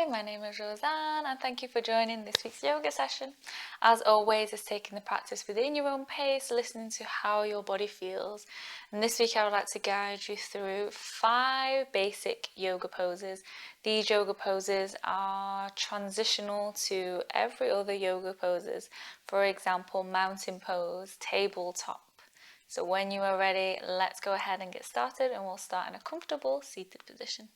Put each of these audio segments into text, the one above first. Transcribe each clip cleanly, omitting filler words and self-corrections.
Hi, my name is Roseanne and thank you for joining this week's yoga session. As always, it's taking the practice within your own pace, listening to how your body feels. And this week I would like to guide you through 5 basic yoga poses. These yoga poses are transitional to every other yoga poses. For example, mountain pose, tabletop. So when you are ready, let's go ahead and get started, and we'll start in a comfortable seated position.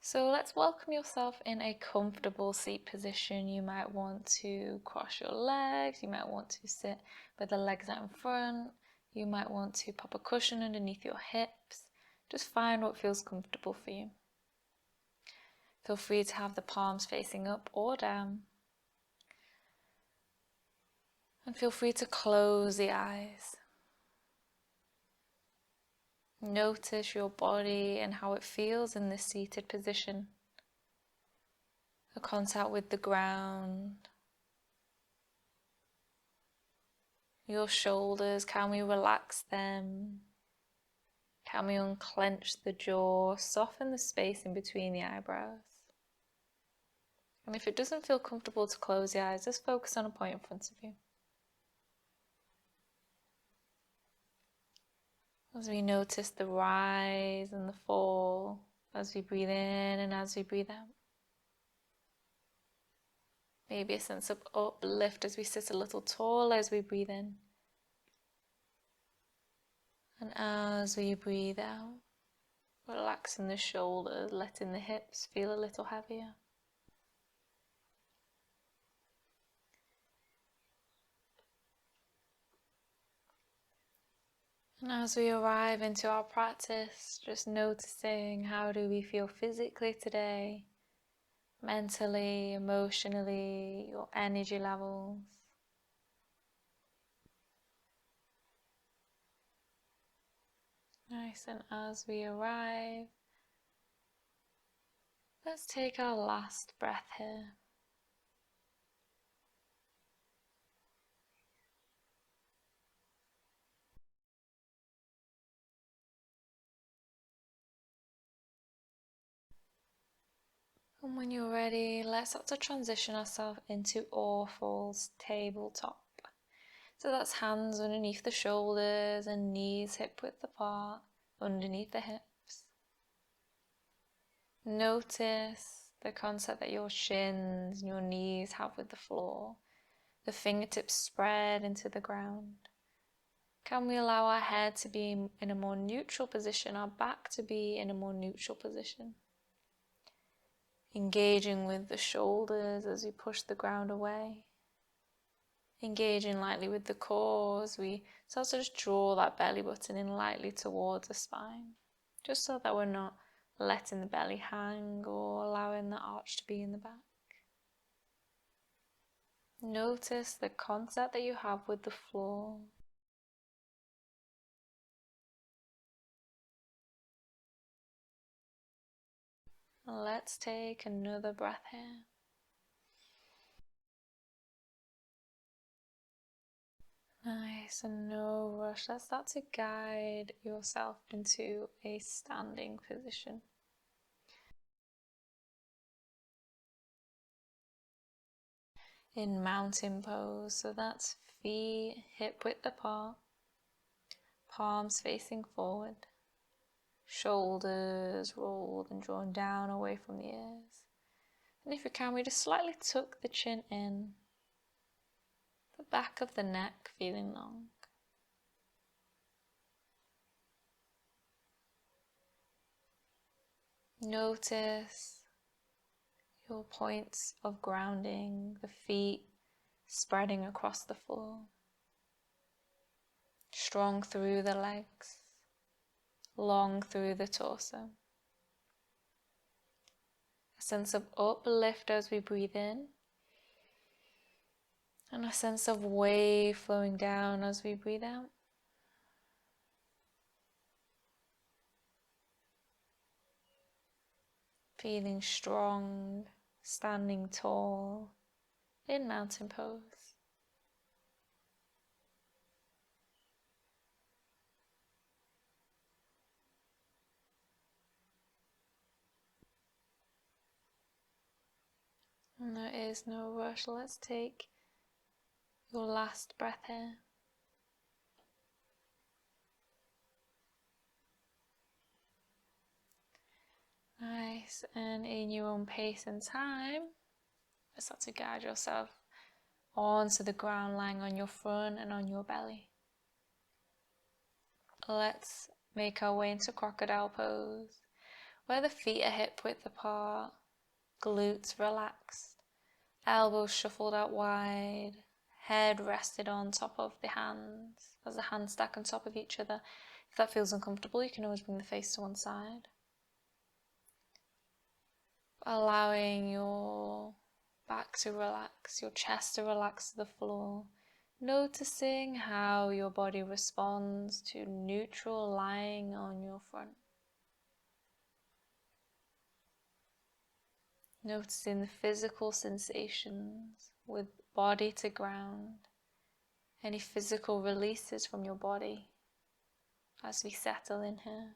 So let's welcome yourself in a comfortable seat position. You might want to cross your legs, you might want to sit with the legs out in front, you might want to pop a cushion underneath your hips. Just find what feels comfortable for you. Feel free to have the palms facing up or down. And feel free to close the eyes. Notice your body and how it feels in this seated position. The contact with the ground. Your shoulders, can we relax them? Can we unclench the jaw, soften the space in between the eyebrows? And if it doesn't feel comfortable to close the eyes, just focus on a point in front of you. As we notice the rise and the fall, as we breathe in and as we breathe out. Maybe a sense of uplift as we sit a little taller as we breathe in. And as we breathe out, relaxing the shoulders, letting the hips feel a little heavier. And as we arrive into our practice, just noticing how do we feel physically today, mentally, emotionally, your energy levels. Nice, and as we arrive, let's take our last breath here. And when you're ready, let's start to transition ourselves into Orfal's tabletop. So that's hands underneath the shoulders and knees hip width apart, underneath the hips. Notice the contact that your shins and your knees have with the floor. The fingertips spread into the ground. Can we allow our head to be in a more neutral position, our back to be in a more neutral position? Engaging with the shoulders as we push the ground away. Engaging lightly with the core as we start to just draw that belly button in lightly towards the spine. Just so that we're not letting the belly hang or allowing the arch to be in the back. Notice the contact that you have with the floor. And let's take another breath here. Nice, and no rush. Let's start to guide yourself into a standing position. In mountain pose, so that's feet hip width apart, palms facing forward, shoulders rolled and drawn down away from the ears. And if you can, we just slightly tuck the chin in, the back of the neck feeling long. Notice your points of grounding, the feet spreading across the floor, strong through the legs, long through the torso. A sense of uplift as we breathe in, and a sense of wave flowing down as we breathe out. Feeling strong, standing tall in mountain pose. And there is no rush. Let's take your last breath here. Nice, and in your own pace and time, start to guide yourself onto the ground, lying on your front and on your belly. Let's make our way into crocodile pose, where the feet are hip width apart, glutes relaxed, elbows shuffled out wide, head rested on top of the hands, as the hands stack on top of each other. If that feels uncomfortable, you can always bring the face to one side. Allowing your back to relax, your chest to relax to the floor. Noticing how your body responds to neutral lying on your front. Noticing the physical sensations with body to ground. Any physical releases from your body as we settle in here.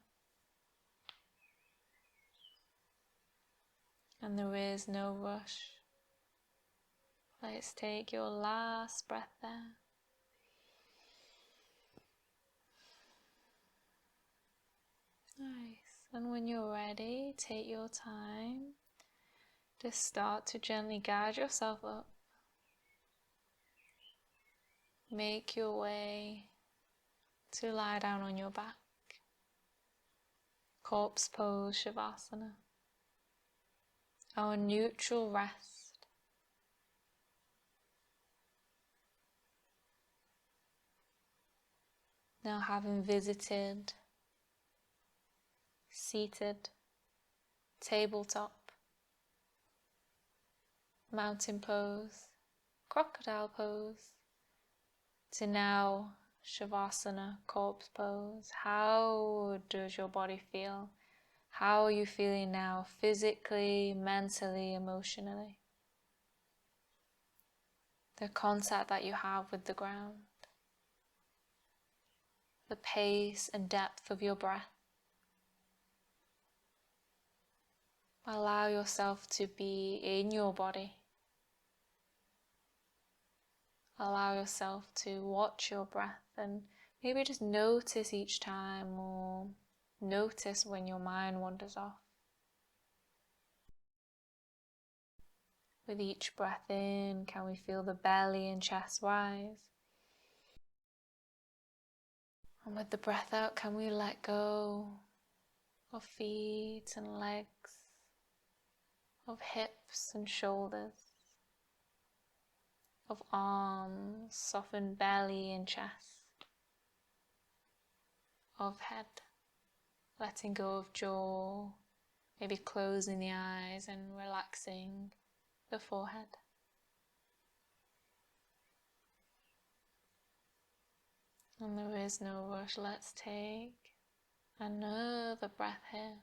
And there is no rush. Let's take your last breath there. Nice. And when you're ready, take your time to start to gently guide yourself up. Make your way to lie down on your back. Corpse pose, Shavasana. Our neutral rest. Now having visited seated, tabletop, mountain pose, crocodile pose, to now Shavasana, corpse pose. How does your body feel? How are you feeling now, physically, mentally, emotionally? The contact that you have with the ground, the pace and depth of your breath. Allow yourself to be in your body. Allow yourself to watch your breath and maybe just notice each time, or notice when your mind wanders off. With each breath in, can we feel the belly and chest rise? And with the breath out, can we let go of feet and legs, of hips and shoulders, of arms, soften belly and chest, of head, letting go of jaw, maybe closing the eyes and relaxing the forehead. And there is no rush. Let's take another breath here.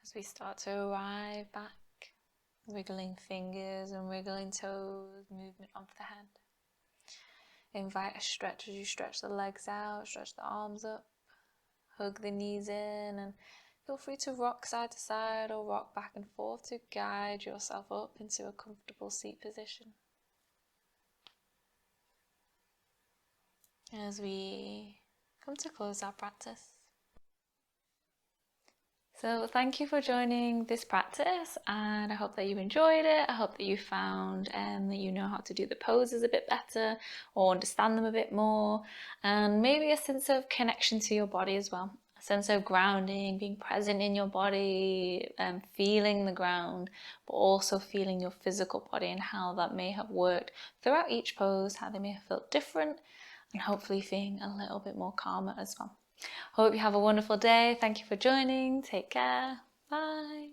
As we start to arrive back, wiggling fingers and wiggling toes, movement of the head. Invite a stretch as you stretch the legs out, stretch the arms up, hug the knees in, and feel free to rock side to side or rock back and forth to guide yourself up into a comfortable seat position. As we come to close our practice. So thank you for joining this practice, and I hope that you enjoyed it. I hope that you found that you know how to do the poses a bit better or understand them a bit more, and maybe a sense of connection to your body as well. A sense of grounding, being present in your body, feeling the ground, but also feeling your physical body and how that may have worked throughout each pose, how they may have felt different, and hopefully feeling a little bit more calmer as well. Hope you have a wonderful day. Thank you for joining. Take care. Bye.